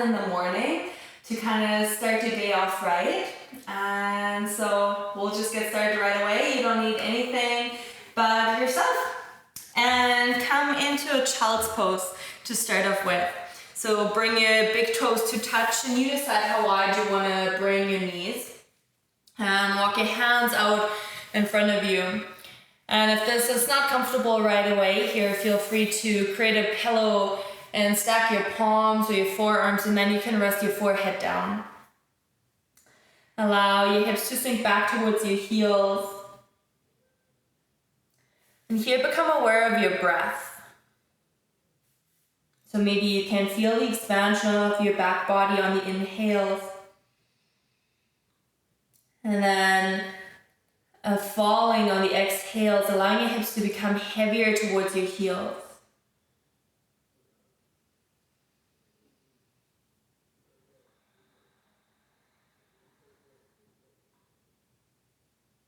fun in the morning to kind of start your day off right. And so we'll just get started right away. You don't need anything but yourself. And come into a child's pose to start off with. So bring your big toes to touch, and you decide how wide you want to bring your knees. And walk your hands out in front of you. And if this is not comfortable right away here, feel free to create a pillow and stack your palms or your forearms, and then you can rest your forehead down. Allow your hips to sink back towards your heels. And here become aware of your breath. So maybe you can feel the expansion of your back body on the inhales. And then a falling on the exhales, allowing your hips to become heavier towards your heels.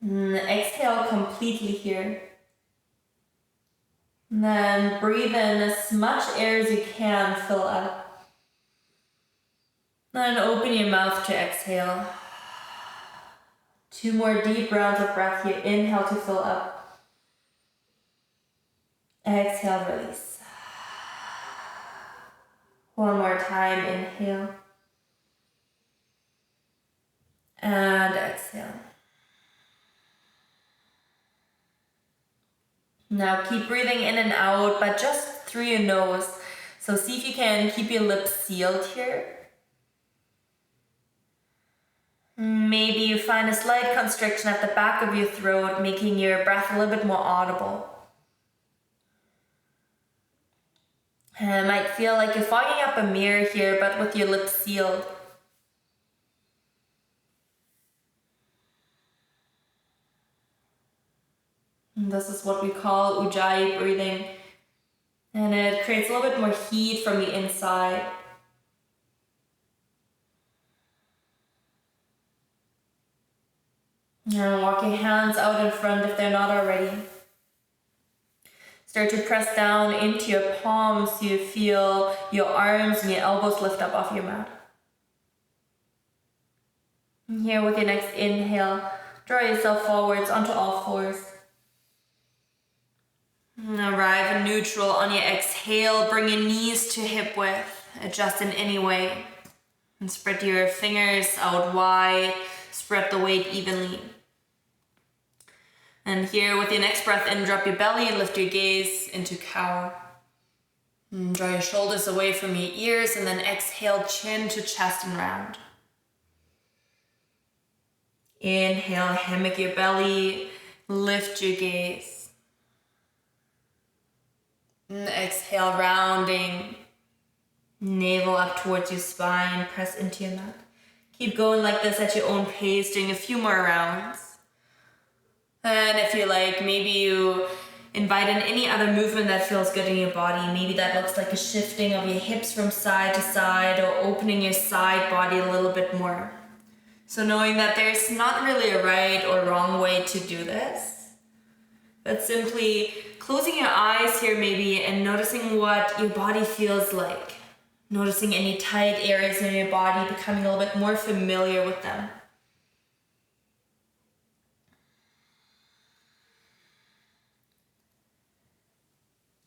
And exhale completely here. And then breathe in as much air as you can, fill up. Then open your mouth to exhale. 2 more deep rounds of breath here. Inhale to fill up. Exhale, release. 1 more time, inhale. And exhale. Now keep breathing in and out, but just through your nose. So see if you can keep your lips sealed here. Maybe you find a slight constriction at the back of your throat, making your breath a little bit more audible. And it might feel like you're fogging up a mirror here, but with your lips sealed. And this is what we call Ujjayi breathing. And it creates a little bit more heat from the inside. And walk your hands out in front if they're not already. Start to press down into your palms so you feel your arms and your elbows lift up off your mat. And here with your next inhale, draw yourself forwards onto all fours. And arrive in neutral on your exhale. Bring your knees to hip width. Adjust in any way. And spread your fingers out wide. Spread the weight evenly. And here with your next breath in, drop your belly and lift your gaze into cow. And draw your shoulders away from your ears, and then exhale, chin to chest and round. Inhale, hammock your belly, lift your gaze. And exhale, rounding, navel up towards your spine, press into your mat. Keep going like this at your own pace, doing a few more rounds. And if you like, maybe you invite in any other movement that feels good in your body. Maybe that looks like a shifting of your hips from side to side, or opening your side body a little bit more. So knowing that there's not really a right or wrong way to do this, but simply closing your eyes here maybe and noticing what your body feels like. Noticing any tight areas in your body, becoming a little bit more familiar with them.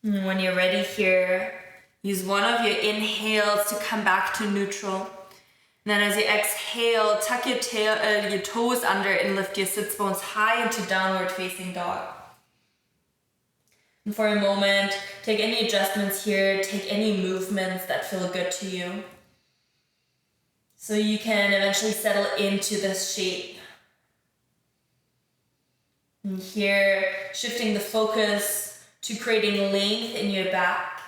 And when you're ready here, use one of your inhales to come back to neutral. And then as you exhale, tuck your toes under and lift your sits bones high into downward facing dog. And for a moment, take any adjustments here, take any movements that feel good to you. So you can eventually settle into this shape. And here, shifting the focus to creating length in your back,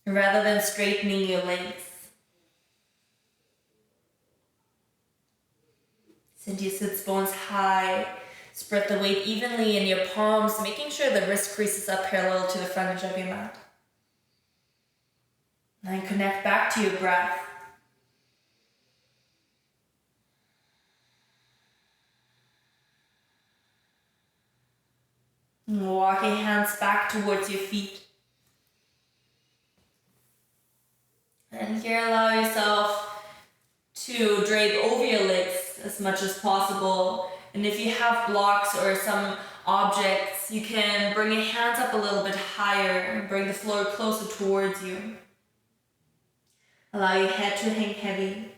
rather than straightening your legs. Send your sits bones high. Spread the weight evenly in your palms, making sure the wrist creases up parallel to the front edge of your mat. And then connect back to your breath. And walk your hands back towards your feet. And here allow yourself to drape over your legs as much as possible. And if you have blocks or some objects, you can bring your hands up a little bit higher and bring the floor closer towards you. Allow your head to hang heavy.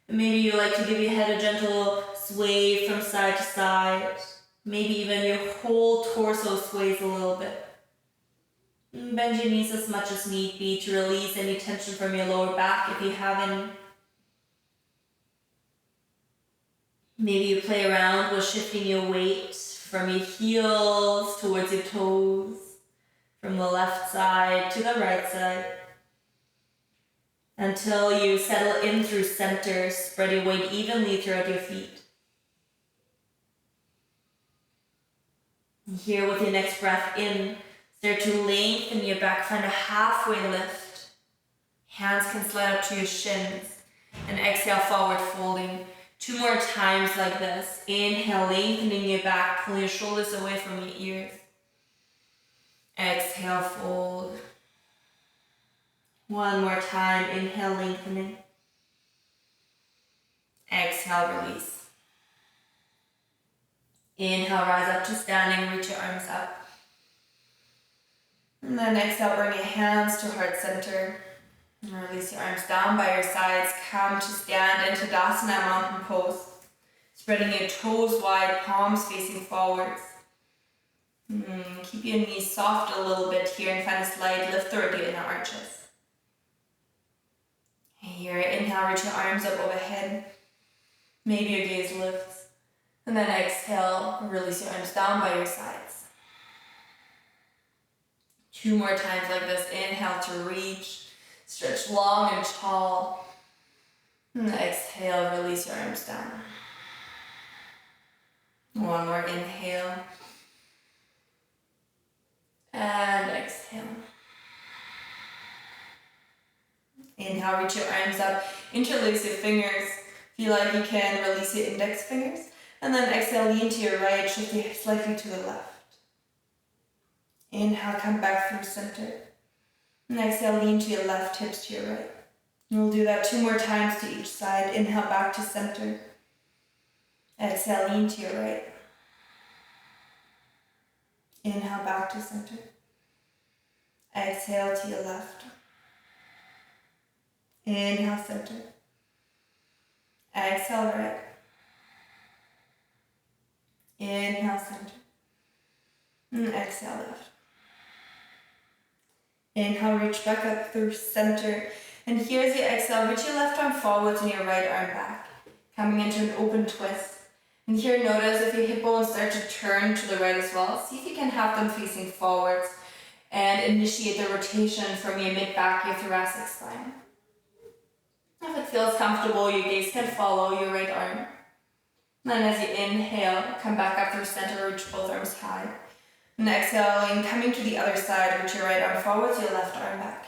Maybe you like to give your head a gentle sway from side to side. Maybe even your whole torso sways a little bit. Bend your knees as much as need be to release any tension from your lower back if you have any. Maybe you play around with shifting your weight from your heels towards your toes, from the left side to the right side, until you settle in through center, spread your weight evenly throughout your feet. And here with your next breath in, start to lengthen your back, find a halfway lift. Hands can slide up to your shins, and exhale, forward folding. 2 more times like this. Inhale, lengthening your back, pull your shoulders away from your ears. Exhale, fold. 1 more time, inhale, lengthening. Exhale, release. Inhale, rise up to standing, reach your arms up. And then exhale, bring your hands to heart center. And release your arms down by your sides. Come to stand into Tadasana, mountain pose. Spreading your toes wide, palms facing forwards. Keep your knees soft a little bit here and find a slight lift through the inner arches. Here, inhale, reach your arms up overhead. Maybe your gaze lifts. And then exhale, release your arms down by your sides. 2 more times like this. Inhale to reach. Stretch long and tall. And exhale, release your arms down. 1 more inhale. And exhale. Inhale, reach your arms up. Interlace your fingers. Feel like you can release your index fingers. And then exhale, lean to your right, shift your hips slightly to the left. Inhale, come back through center. And exhale, lean to your left, hips to your right. And we'll do that 2 more times to each side. Inhale, back to center. Exhale, lean to your right. Inhale, back to center. Exhale to your left. Inhale, center. Exhale, right. Inhale, center. And exhale, left. Inhale, reach back up through center. And here's your exhale. Reach your left arm forwards and your right arm back. Coming into an open twist. And here notice if your hip bones start to turn to the right as well. See if you can have them facing forwards. And initiate the rotation from your mid-back, your thoracic spine. If it feels comfortable, your gaze can follow your right arm. And then as you inhale, come back up through center, reach both arms high. And exhaling, coming to the other side, reach your right arm forwards, your left arm back.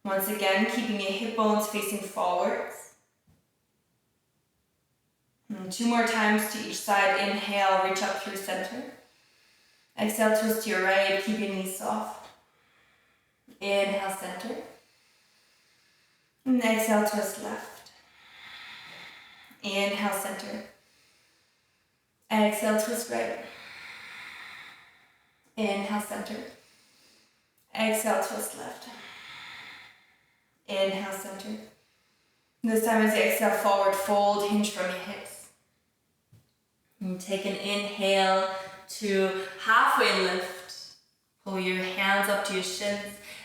Once again, keeping your hip bones facing forwards. And 2 more times to each side. Inhale, reach up through center. Exhale, twist to your right, keep your knees soft. Inhale, center. And exhale, twist left. Inhale, center. Exhale, twist right. Inhale, center. Exhale, twist left. Inhale, center. This time as you exhale, forward fold, hinge from your hips. And take an inhale to halfway lift. Pull your hands up to your shins.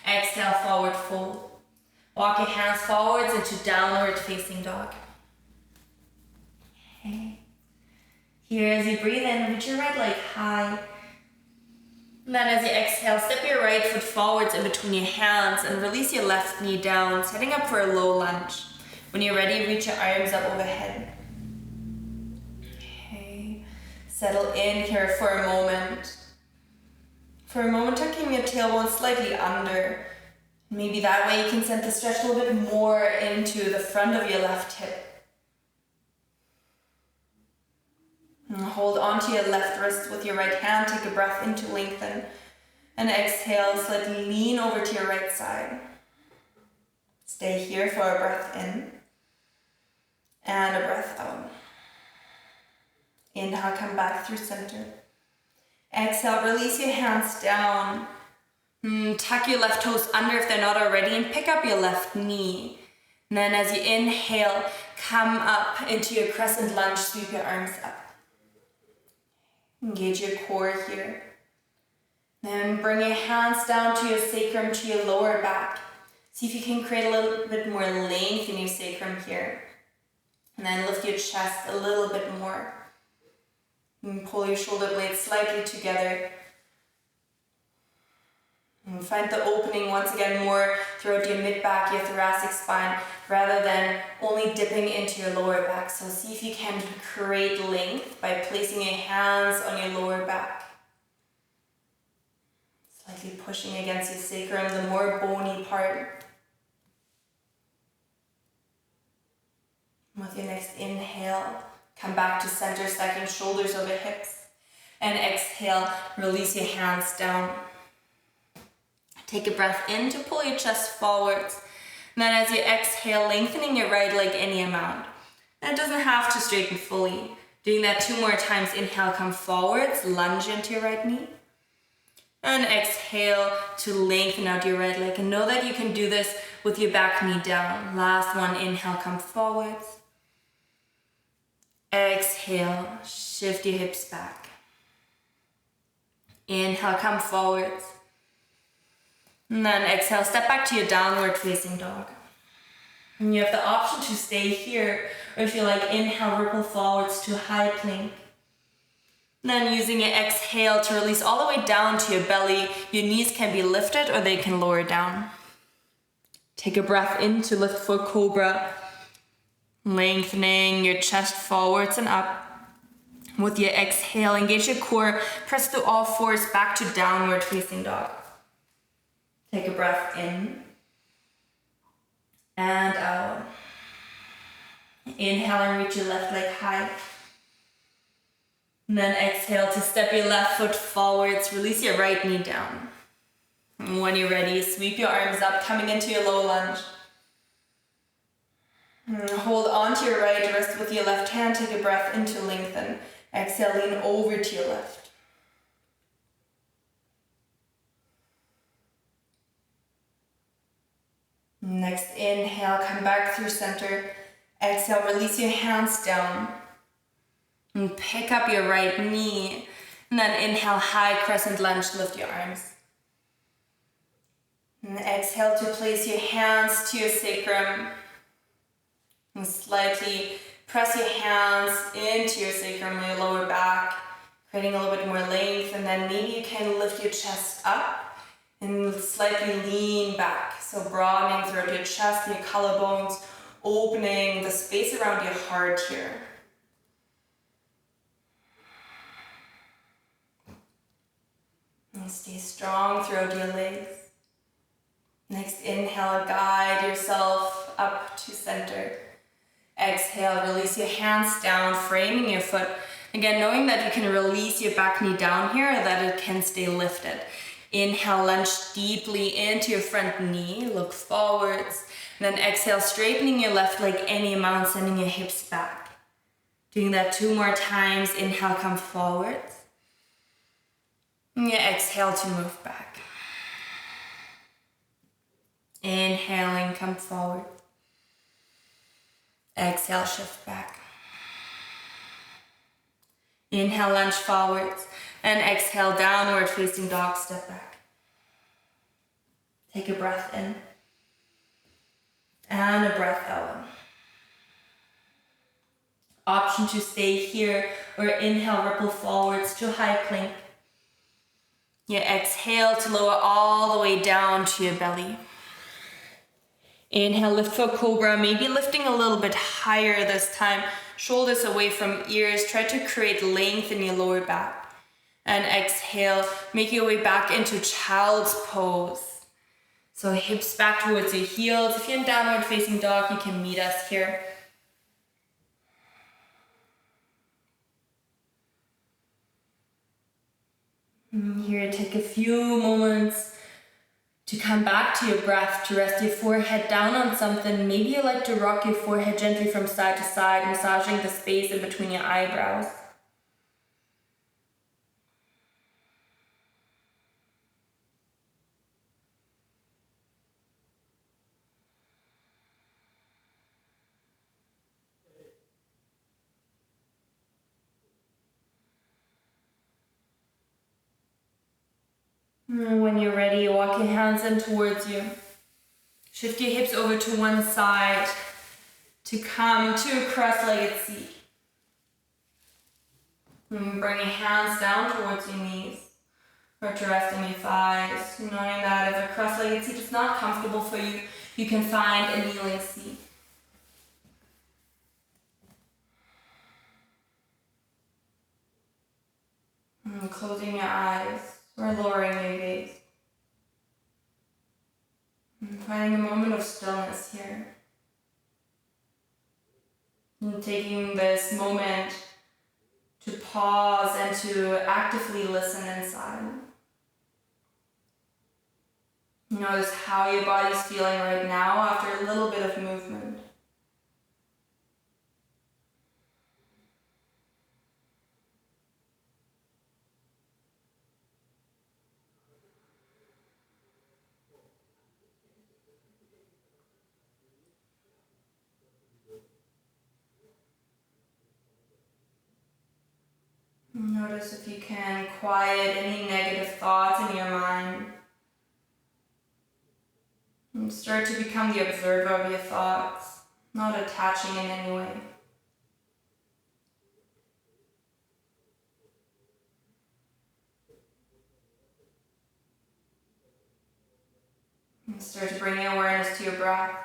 Exhale, forward fold. Walk your hands forwards into downward facing dog. Okay. Here as you breathe in, reach your right leg high. And then as you exhale, step your right foot forwards in between your hands and release your left knee down, setting up for a low lunge. When you're ready, reach your arms up overhead. Okay. Settle in here for a moment. For a moment, tucking your tailbone slightly under. Maybe that way you can send the stretch a little bit more into the front of your left hip. And hold onto your left wrist with your right hand. Take a breath in to lengthen. And exhale, slightly lean over to your right side. Stay here for a breath in and a breath out. Inhale, come back through center. Exhale, release your hands down. Tuck your left toes under if they're not already and pick up your left knee. And then as you inhale, come up into your crescent lunge, sweep your arms up. Engage your core here. Then bring your hands down to your sacrum, to your lower back. See if you can create a little bit more length in your sacrum here. And then lift your chest a little bit more. And pull your shoulder blades slightly together. And find the opening once again more throughout your mid-back, your thoracic spine, rather than only dipping into your lower back. So see if you can create length by placing your hands on your lower back. Slightly pushing against your sacrum, the more bony part. With your next inhale, come back to center, stacking shoulders over hips. And exhale, release your hands down. Take a breath in to pull your chest forwards. And then as you exhale, lengthening your right leg any amount. And it doesn't have to straighten fully. Doing that 2 more times. Inhale, come forwards, lunge into your right knee. And exhale to lengthen out your right leg. And know that you can do this with your back knee down. Last one, inhale, come forwards. Exhale, shift your hips back. Inhale, come forwards. And then exhale, step back to your downward facing dog. And you have the option to stay here, or if you like, inhale, ripple forwards to high plank. And then using your exhale to release all the way down to your belly. Your knees can be lifted or they can lower down. Take a breath in to lift for cobra. Lengthening your chest forwards and up. With your exhale, engage your core, press through all fours back to downward facing dog. Take a breath in and out. Inhale and reach your left leg high. And then exhale to step your left foot forwards, release your right knee down. And when you're ready, sweep your arms up, coming into your low lunge. And hold on to your right wrist with your left hand, take a breath in to lengthen. Exhale, lean over to your left. Next inhale, come back through center. Exhale, release your hands down. And pick up your right knee. And then inhale, high crescent lunge, lift your arms. And exhale to place your hands to your sacrum. And slightly press your hands into your sacrum or your lower back, creating a little bit more length. And then maybe you can lift your chest up and slightly lean back. So broadening throughout your chest and your collarbones, opening the space around your heart here. And stay strong throughout your legs. Next inhale, guide yourself up to center. Exhale, release your hands down, framing your foot. Again, knowing that you can release your back knee down here, or that it can stay lifted. Inhale, lunge deeply into your front knee, look forwards. And then exhale, straightening your left leg any amount, sending your hips back. Doing that 2 more times. Inhale, come forwards. And you exhale to move back. Inhaling, come forward. Exhale, shift back. Inhale, lunge forwards. And exhale, downward facing dog, step back. Take a breath in. And a breath out. Option to stay here, or inhale, ripple forwards to high plank. You exhale to lower all the way down to your belly. Inhale, lift for cobra, maybe lifting a little bit higher this time. Shoulders away from ears. Try to create length in your lower back. And exhale, make your way back into child's pose. So hips back towards your heels. If you're in downward facing dog, you can meet us here. Here, take a few moments To come back to your breath, to rest your forehead down on something. Maybe you like to rock your forehead gently from side to side, massaging the space in between your eyebrows. And when you're ready, walk your hands in towards you. Shift your hips over to one side to come to a cross-legged seat. And bring your hands down towards your knees or to rest on your thighs, knowing that if a cross-legged seat is not comfortable for you, you can find a kneeling seat. And closing your eyes or lowering your gaze. And finding a moment of stillness here. And taking this moment to pause and to actively listen inside. Notice how your body's feeling right now after a little bit of movement. Notice if you can quiet any negative thoughts in your mind. And start to become the observer of your thoughts, not attaching in any way. And start to bring your awareness to your breath.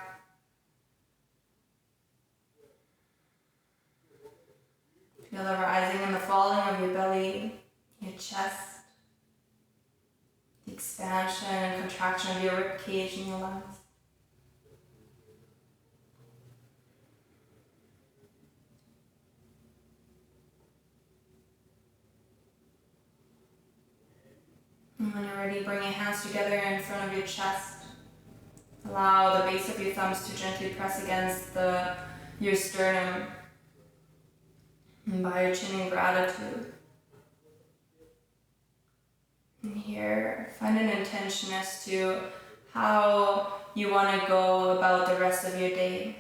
Feel the rising and the falling of your belly, your chest, the expansion and contraction of your rib cage and your lungs. And when you're ready, bring your hands together in front of your chest. Allow the base of your thumbs to gently press against your sternum. And bow your chin in gratitude. And here, find an intention as to how you want to go about the rest of your day.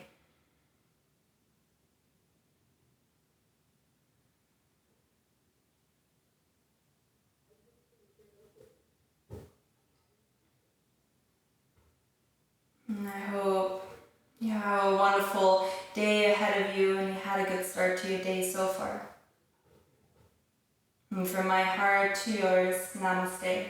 And I hope you have a wonderful day ahead of you and you had a good start to your day so far. And from my heart to yours, namaste.